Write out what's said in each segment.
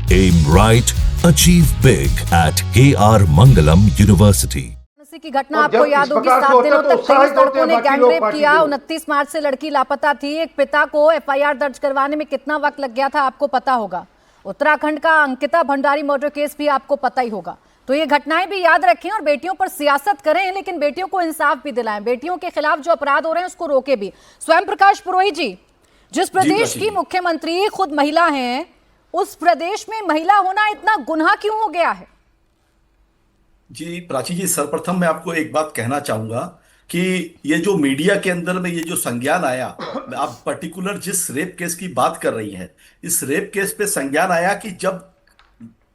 Aim right, achieve big at KR Mangalam University. की घटना आपको याद होगी। 7 दिनों तक 23 लड़कों ने गैंगरेप किया। 29 मार्च से लड़की लापता थी। एक पिता को एफआईआर दर्ज करवाने में कितना वक्त लग गया था आपको पता होगा। उत्तराखंड का अंकिता भंडारी मर्डर केस भी आपको पता ही होगा। तो ये घटनाएं भी याद रखें और बेटियों पर सियासत करें, लेकिन बेटियों को इंसाफ भी दिलाएं। बेटियों के खिलाफ जो अपराध हो रहे हैं उसको रोके भी। स्वयं प्रकाश पुरोहित जी, जिस प्रदेश की मुख्यमंत्री खुद महिला हैं, उस प्रदेश में महिला होना इतना गुनाह क्यों हो गया है? जी प्राची जी, सर्वप्रथम मैं आपको एक बात कहना चाहूंगा कि ये जो मीडिया के अंदर में ये जो संज्ञान आया, आप पर्टिकुलर जिस रेप केस की बात कर रही हैं, इस रेप केस पे संज्ञान आया कि जब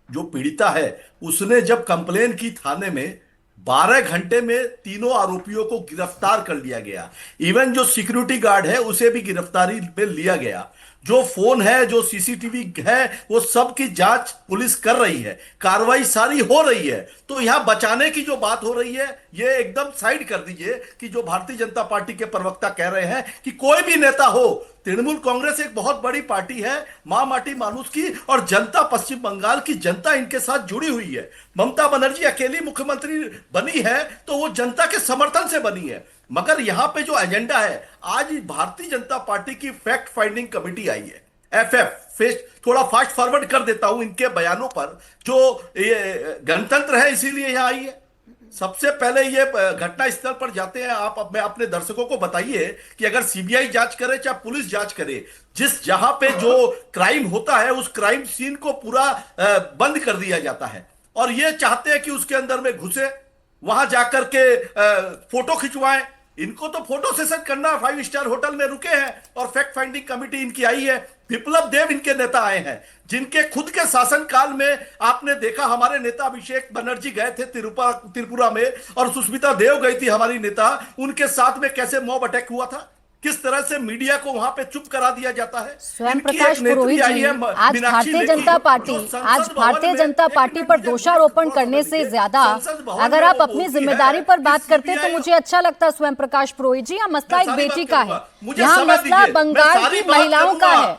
जो पीड़िता है उसने जब कंप्लेन की थाने में 12 घंटे में तीनों आरोपियों को गिरफ्तार कर लिया गया। इवन जो सिक्योरिटी गार्ड है उसे भी गिरफ्तारी में लिया गया। जो फोन है, जो सीसीटीवी है, वो सब की जांच पुलिस कर रही है, कार्रवाई सारी हो रही है। तो यहां बचाने की जो बात हो रही है ये एकदम साइड कर दीजिए कि जो भारतीय जनता पार्टी के प्रवक्ता कह रहे हैं कि कोई भी नेता हो, तृणमूल कांग्रेस एक बहुत बड़ी पार्टी है, मां माटी मानुष की, और जनता, पश्चिम बंगाल की जनता इनके साथ जुड़ी हुई है। ममता बनर्जी अकेली मुख्यमंत्री बनी है तो वो जनता के समर्थन से बनी है। मगर यहां पे जो एजेंडा है, आज भारतीय जनता पार्टी की फैक्ट फाइंडिंग कमेटी आई है, एफएफ। थोड़ा फास्ट फॉरवर्ड कर देता हूं इनके बयानों पर। जो ये गणतंत्र है इसीलिए यहां आई है। सबसे पहले ये घटना स्थल पर जाते हैं। आप अपने दर्शकों को बताइए कि अगर सीबीआई जांच करे चाहे पुलिस जांच करे, जिस जहां पे जो क्राइम होता है उस क्राइम सीन को पूरा बंद कर दिया जाता है, और ये चाहते हैं कि उसके अंदर में घुसे, वहां जाकर के फोटो खिंचवाएं। इनको तो फोटो सेशन करना, 5 स्टार होटल में रुके हैं और फैक्ट फाइंडिंग कमेटी इनकी आई है। विप्लव देव इनके नेता आए हैं, जिनके खुद के शासनकाल में आपने देखा हमारे नेता अभिषेक बनर्जी गए थे त्रिपुरा में, और सुष्मिता देव गई थी हमारी नेता, उनके साथ में कैसे मॉब अटैक हुआ था, किस तरह से मीडिया को वहां पे चुप करा दिया जाता है। स्वयं प्रकाश पुरोहित जी, आज भारतीय जनता पार्टी पर दोषारोपण करने से ज्यादा अगर आप अपनी जिम्मेदारी पर बात करते तो मुझे अच्छा लगता। स्वयं प्रकाश पुरोहित जी, यहाँ मसला एक बेटी का है, यहाँ मसला बंगाल की महिलाओं का है।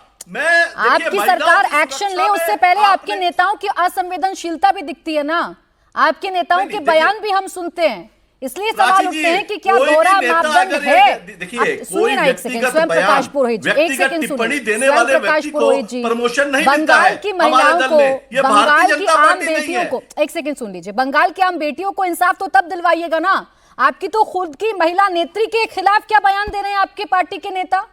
आपकी सरकार एक्शन ले उससे पहले आपके नेताओं की असंवेदनशीलता भी दिखती है ना। आपके नेताओं के बयान भी हम सुनते हैं, इसलिए सवाल उठते हैं कि क्या दोहरा मापदंड है। देखिए, सुनिए ना एक सेकंड, स्वयं प्रकाश पुरोहित जी, एक सेकंड सुनिए। स्वयं प्रकाश पुरोहित जी, बंगाल की महिलाओं को, बंगाल की आम बेटियों को, एक सेकंड सुन लीजिए, बंगाल की आम बेटियों को इंसाफ तो तब दिलवाइएगा ना। आपकी तो खुद की महिला नेत्री के खिलाफ क्या बयान दे रहे हैं आपके पार्टी के नेता?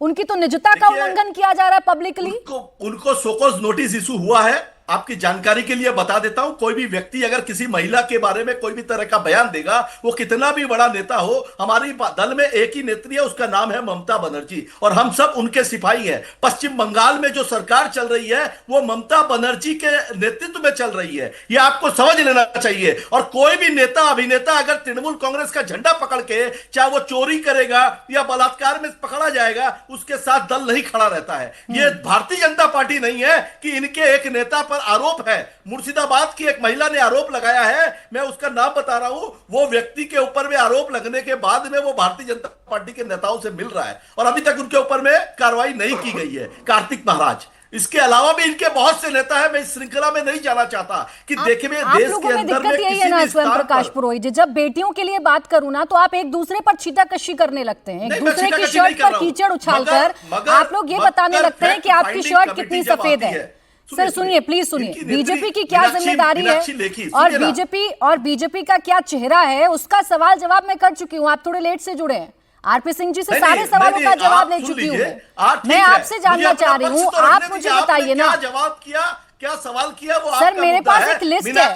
उनकी तो निजता का उल्लंघन किया जा रहा है पब्लिकली। उनको सोकॉज नोटिस इशू हुआ है। आपकी जानकारी के लिए बता देता हूं, कोई भी व्यक्ति अगर किसी महिला के बारे में कोई भी तरह का बयान देगा, वो कितना भी बड़ा नेता हो, हमारी दल में एक ही नेत्री है, उसका नाम है ममता बनर्जी, और हम सब उनके सिपाही हैं। पश्चिम बंगाल में जो सरकार चल रही है वो ममता बनर्जी के नेतृत्व में चल रही है, ये आपको समझ लेना चाहिए। और कोई भी नेता अभिनेता अगर तृणमूल कांग्रेस का झंडा पकड़ के, चाहे वो चोरी करेगा या बलात्कार में पकड़ा जाएगा, उसके साथ दल नहीं खड़ा रहता है। ये भारतीय जनता पार्टी नहीं है कि इनके एक नेता पर आरोप है। मुर्शिदाबाद की एक महिला ने आरोप लगाया है, मैं उसका नाम बता रहा हूं, वो व्यक्ति के ऊपर में आरोप लगने के बाद में वो भारतीय जनता पार्टी के नेताओं से मिल रहा है, और अभी तक उनके ऊपर में कार्रवाई नहीं की गई है। कार्तिक महाराज, इसके अलावा भी इनके बहुत से नेता है। मैं इस श्रृंखला में नहीं जाना चाहता कि देखे में देश के अंदर में यही है ना स्वयं प्रकाश पुरोहित जी, जब बेटियों के लिए बात करूं ना तो आप एक दूसरे पर छीटाकशी करने लगते हैं, एक दूसरे की शर्ट पर कीचड़ उछालकर आप लोग ये बताने लगते हैं कि आपकी शर्ट कितनी सफेद है। सर सुनिए, प्लीज सुनिए, बीजेपी की क्या जिम्मेदारी है और बीजेपी का क्या चेहरा है, उसका सवाल जवाब मैं कर चुकी हूँ। आप थोड़े लेट से जुड़े हैं, आरपी सिंह जी से सारे सवालों का जवाब ले चुकी हूँ। मैं आपसे जानना चाह रही हूँ, आप मुझे बताइए ना, जवाब किया, क्या सवाल किया वो सर, मेरे पास एक लिस्ट है।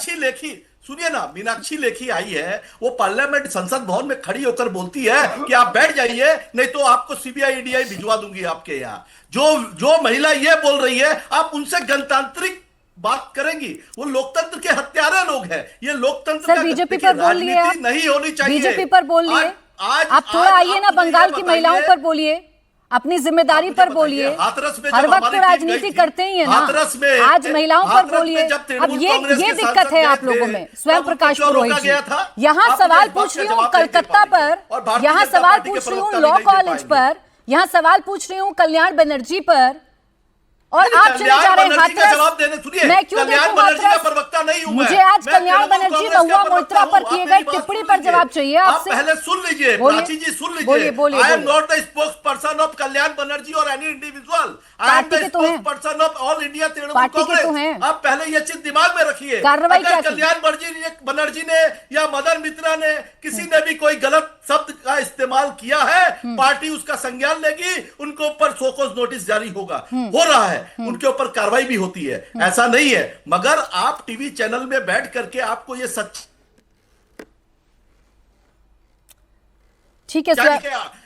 सुनिए ना, मीनाक्षी लेखी आई है, वो पार्लियामेंट संसद भवन में खड़ी होकर बोलती है कि आप बैठ जाइए, नहीं तो आपको सीबीआई ईडीआई भिजवा दूंगी आपके यहाँ। जो महिला ये बोल रही है, आप उनसे गणतांत्रिक बात करेंगी? वो लोकतंत्र के हत्यारे लोग हैं। ये लोकतंत्र का बीजेपी पर बोल लिए, नहीं होनी चाहिए। बीजेपी पर बोल लिए, आप थोड़ा आइए ना, बंगाल की महिलाओं पर बोलिए, अपनी जिम्मेदारी पर बोलिए। हर वक्त तो राजनीति करते ही है ना, आज महिलाओं पर बोलिए। अब ये दिक्कत है आप लोगों में। स्वयं प्रकाश पुरोहित जी, यहाँ सवाल पूछ रही हूँ कलकत्ता पर, यहाँ सवाल पूछ रही हूँ लॉ कॉलेज पर, यहाँ सवाल पूछ रही हूँ कल्याण बनर्जी पर, और आप चले जा रहे हैं बनर्जी का जवाब देने, सुनिए, मैं क्यों कल्याण देखूं बनर्जी का हाथरस? प्रवक्ता नहीं हूं मुझे मैं। आज मैं कल्याण तृणमूल बनर्जी कांग्रेस का महुआ प्रवक्ता मोइत्रा हूं। पर आप किए मेरी गए बात टिप्पणी सुन पर लीजिए। जवाब चाहिए आप आपसे। पहले सुन लीजिए, बोलिए। प्राची जी सुन बोलिए, लीजिए। बोलिए, आई एम बोलिए। Not the spokesperson of Kalyan Banerjee और any individual. I am party the के तो हैं। Spokesperson of all India Trinamool party के तो कांग्रेस। हैं। आप पहले ये चीज दिमाग में रखिए। कार्रवाई क्या अगर की? कल्याण बनर्जी ने या मदन मित्रा ने किसी ने भी कोई गलत शब्द का इस्तेमाल किया है, पार्टी उसका संज्ञान लेगी, उनके ऊपर शोकॉज नोटिस जारी होगा, हो रहा है, उनके ऊपर कार्रवाई भी होती है, ऐसा नहीं है। मगर आप टीवी चैनल में बैठ करके आपको ये सच ठीक है सर,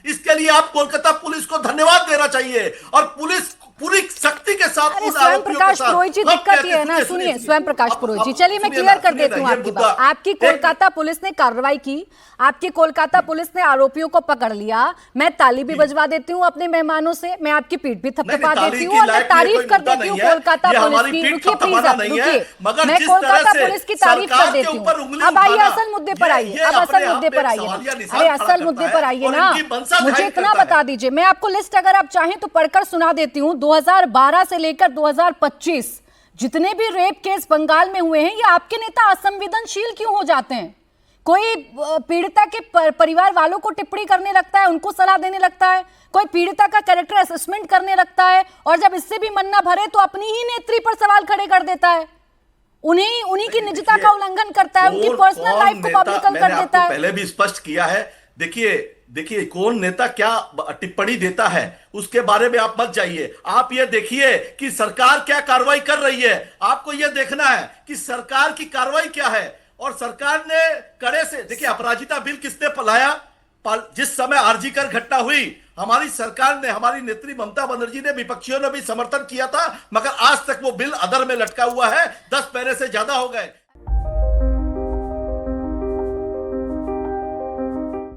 इसके लिए आप कोलकाता पुलिस को धन्यवाद देना चाहिए और पुलिस पूरी शक्ति के साथ अरे उन स्वयं आरोपियों के प्रकाश साथ पुरोहित जी, हम दिक्कत कहते ये है ना, सुनिए, सुनिए सुनिए, स्वयं प्रकाश अब- पुरोहित जी, अब चलिए मैं सुनिए क्लियर ना, कर सुनिए देती ना, हूँ ये आपकी मुद्दा- बात। आपकी कोलकाता पुलिस ने कार्रवाई की, आपकी कोलकाता पुलिस ने आरोपियों को पकड़ लिया, मैं ताली भी बजवा देती हूँ अपने मेहमानों से, मैं आपकी पीठ भी थपथपा ताली देती की हूँ और मैं लायक ये तारीफ कोई कर मुद्दा देती हूँ नहीं है। कोलकाता ये पुलिस हमारी की। पीठ रुकिए प्लीज, थपथपाना आप नहीं है, रुकिए, मगर मैं जिस कोलकाता तरह से पुलिस की तारीफ कर सरकार के देती हूँ। ऊपर उंगली अब आइए उठाना, असल मुद्दे पर आइए, ये अब अपने असल आप मुद्दे में पर एक आइए सवालिया ना, निशान अरे खड़ा असल करता मुद्दे है पर आइए और ना, इनकी मंशा मुझे जाहिर इतना करता है। बता दीजिए, मैं आपको लिस्ट अगर आप चाहें तो पढ़कर सुना देती हूँ। 2012 से लेकर 2025 जितने भी रेप केस बंगाल में हुए हैं, ये आपके नेता असंवेदनशील क्यों हो जाते हैं? कोई पीड़िता के परिवार वालों को टिप्पणी करने लगता है, उनको सलाह देने लगता है, कोई पीड़िता का कैरेक्टर असेसमेंट करने लगता है, और जब इससे भी मन ना भरे तो अपनी ही नेत्री पर सवाल खड़े कर देता है, उन्हीं की निजता का उल्लंघन करता है, उनकी पर्सनल लाइफ को पब्लिकल कर देता है। पहले भी स्पष्ट किया है। देखिए कौन नेता क्या टिप्पणी देता है उसके बारे में आप मत जाइए। आप ये देखिए कि सरकार क्या कार्रवाई कर रही है। आपको ये देखना है कि सरकार की कार्रवाई क्या है। और सरकार ने कड़े से, देखिए अपराजिता बिल किसने लाया? जिस समय आरजीकर घटना हुई, हमारी सरकार ने, हमारी नेत्री ममता बनर्जी ने, विपक्षियों ने भी समर्थन किया था, मगर आज तक वो बिल अदर में लटका हुआ है। 10 पैरे से ज्यादा हो गए।